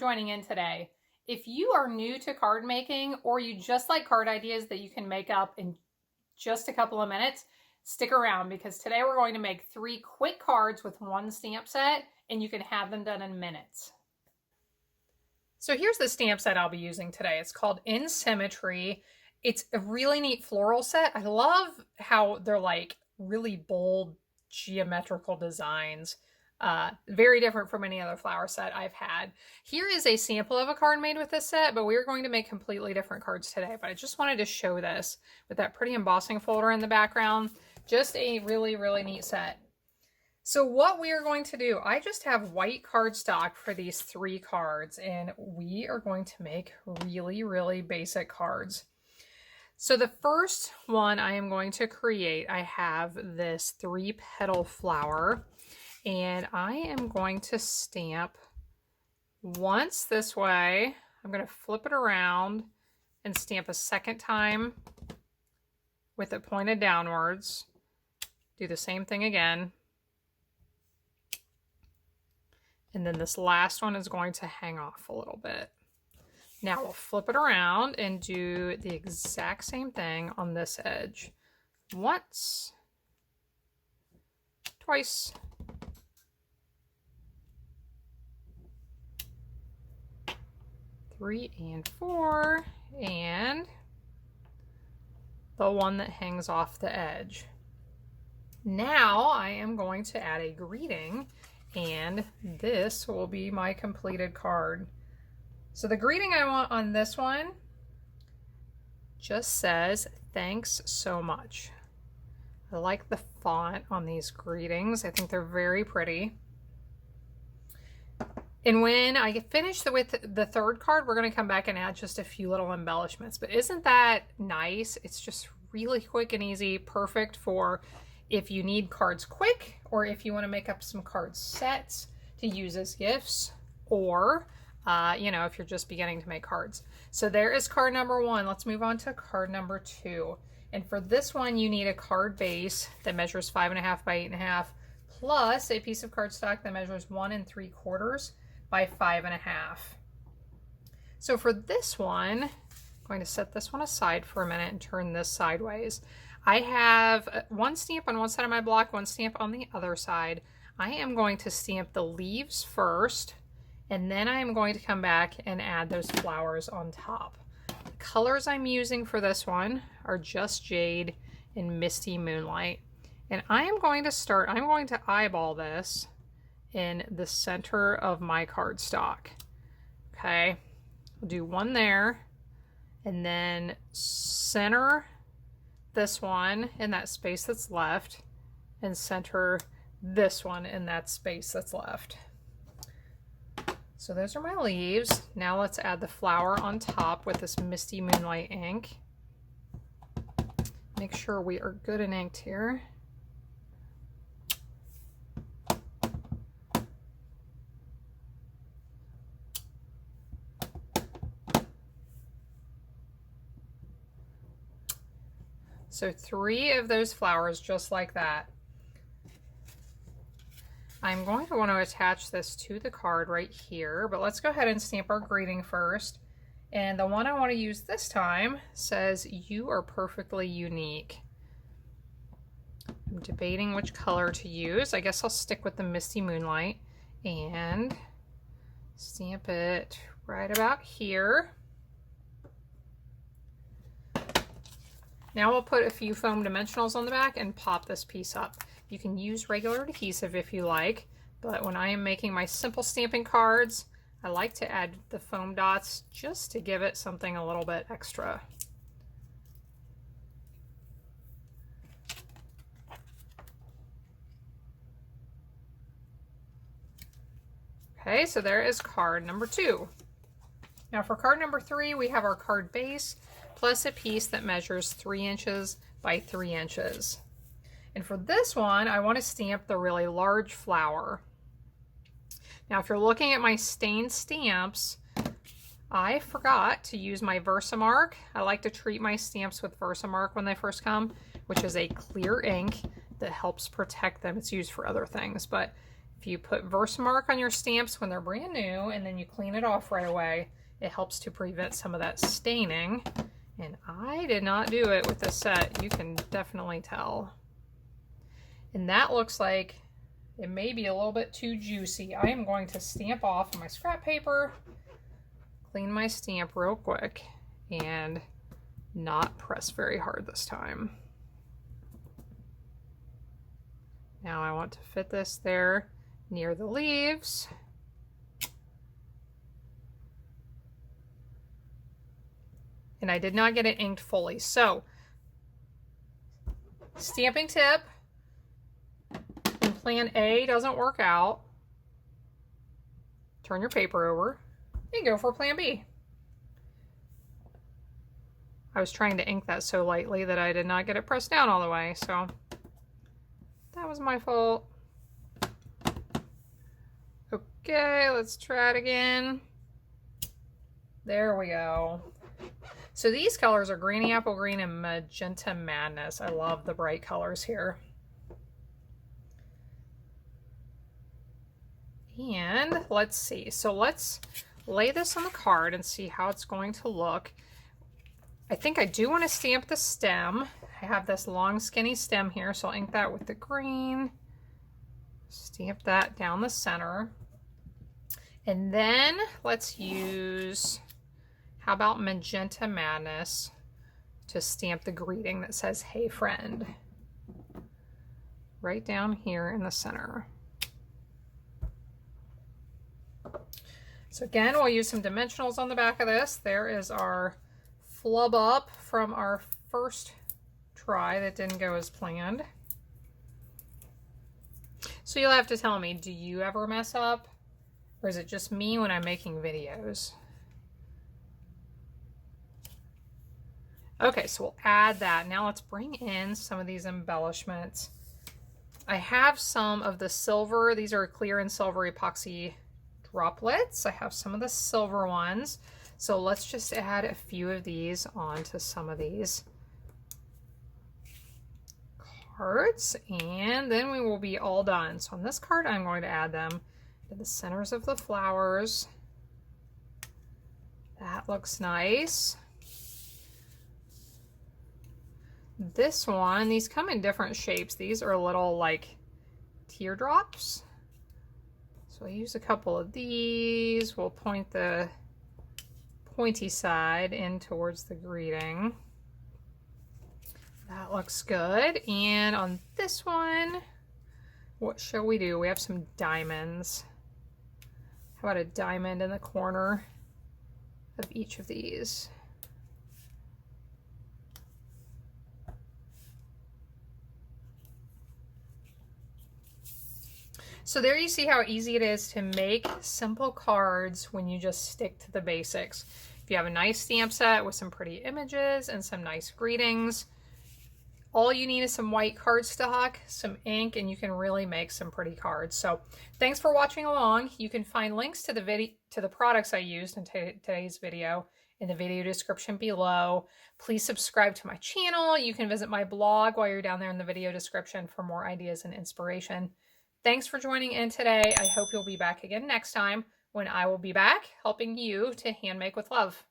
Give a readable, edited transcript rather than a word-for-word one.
joining in today. If you are new to card making or you just like card ideas that you can make up in just a couple of minutes, stick around because today we're going to make 3 quick cards with 1 stamp set and you can have them done in minutes. So here's the stamp set I'll be using today. It's called Symmetry. It's a really neat floral set. I love how they're like really bold geometrical designs. Very different from any other flower set I've had. Here is a sample of a card made with this set, but we're going to make completely different cards today. But I just wanted to show this with that pretty embossing folder in the background. Just a really, really neat set. So what we are going to do, I just have white cardstock for these 3 cards, and we are going to make really, really basic cards. So the first one I am going to create, I have this 3-petal flower, and I am going to stamp once this way. I'm going to flip it around and stamp a second time with it pointed downwards. Do the same thing again. And then this last one is going to hang off a little bit. Now we'll flip it around and do the exact same thing on this edge. Once, twice, 3 and 4, and the one that hangs off the edge. Now I am going to add a greeting, and this will be my completed card. So the greeting I want on this one just says, "Thanks so much." I like the font on these greetings. I think they're very pretty. And when I get finished with the 3rd card, we're going to come back and add just a few little embellishments. But isn't that nice? It's just really quick and easy, perfect for if you need cards quick, or if you want to make up some card sets to use as gifts, or you know, if you're just beginning to make cards. So there is card number 1. Let's move on to card number 2. And for this one, you need a card base that measures 5.5 by 8.5, plus a piece of cardstock that measures 1 3/4 by 5.5. So for this one, I'm going to set this one aside for a minute and turn this sideways. I have 1 stamp on one side of my block, 1 stamp on the other side. I am going to stamp the leaves first, and then I am going to come back and add those flowers on top. The colors I'm using for this one are Just Jade and Misty Moonlight. And I am going to start, I'm going to eyeball this in the center of my cardstock. Okay, I'll do 1 there, and then center this one in that space that's left, and center this one in that space that's left. So those are my leaves. Now let's add the flower on top with this Misty Moonlight ink. Make sure we are good and inked here. So 3 of those flowers just like that. I'm going to want to attach this to the card right here, but let's go ahead and stamp our greeting first. And the one I want to use this time says, "You are perfectly unique." I'm debating which color to use. I guess I'll stick with the Misty Moonlight and stamp it right about here. Now we'll put a few foam dimensionals on the back and pop this piece up. You can use regular adhesive if you like, but when I am making my simple stamping cards, I like to add the foam dots just to give it something a little bit extra. Okay, so there is card number 2. Now for card number 3, we have our card base plus a piece that measures 3 inches by 3 inches. And for this one, I want to stamp the really large flower. Now, if you're looking at my stained stamps, I forgot to use my Versamark. I like to treat my stamps with Versamark when they first come, which is a clear ink that helps protect them. It's used for other things, but If you put Versamark on your stamps when they're brand new and then you clean it off right away, it helps to prevent some of that staining. And I did not do it with this set. You can definitely tell. And that looks like it may be a little bit too juicy. I am going to stamp off my scrap paper, clean my stamp real quick, and not press very hard this time. Now I want to fit this there near the leaves. And I did not get it inked fully. So, stamping tip, when plan A doesn't work out, turn your paper over and go for plan B. I was trying to ink that so lightly that I did not get it pressed down all the way, so that was my fault. Okay, let's try it again. There we go. So these colors are Greeny Apple Green and Magenta Madness. I love the bright colors here. And let's see. So let's lay this on the card and see how it's going to look. I think I do want to stamp the stem. I have this long skinny stem here, so I'll ink that with the green. Stamp that down the center. And then let's use, how about Magenta Madness to stamp the greeting that says, "Hey friend," right down here in the center. So again, we'll use some dimensionals on the back of this. There is our flub up from our first try that didn't go as planned. So you'll have to tell me, do you ever mess up? Or is it just me when I'm making videos? Okay, so we'll add that. Now let's bring in some of these embellishments. I have some of the silver. These are clear and silver epoxy droplets. I have some of the silver ones. So let's just add a few of these onto some of these cards, and then we will be all done. So on this card, I'm going to add them to the centers of the flowers. That looks nice. This one, these come in different shapes. These are little like teardrops. So I use a couple of these. We'll point the pointy side in towards the greeting. That looks good. And on this one, what shall we do? We have some diamonds. How about a diamond in the corner of each of these? So there you see how easy it is to make simple cards when you just stick to the basics. If you have a nice stamp set with some pretty images and some nice greetings, all you need is some white cardstock, some ink, and you can really make some pretty cards. So thanks for watching along. You can find links to the products I used in today's video in the video description below. Please subscribe to my channel. You can visit my blog while you're down there in the video description for more ideas and inspiration. Thanks for joining in today. I hope you'll be back again next time when I will be back helping you to hand make with love.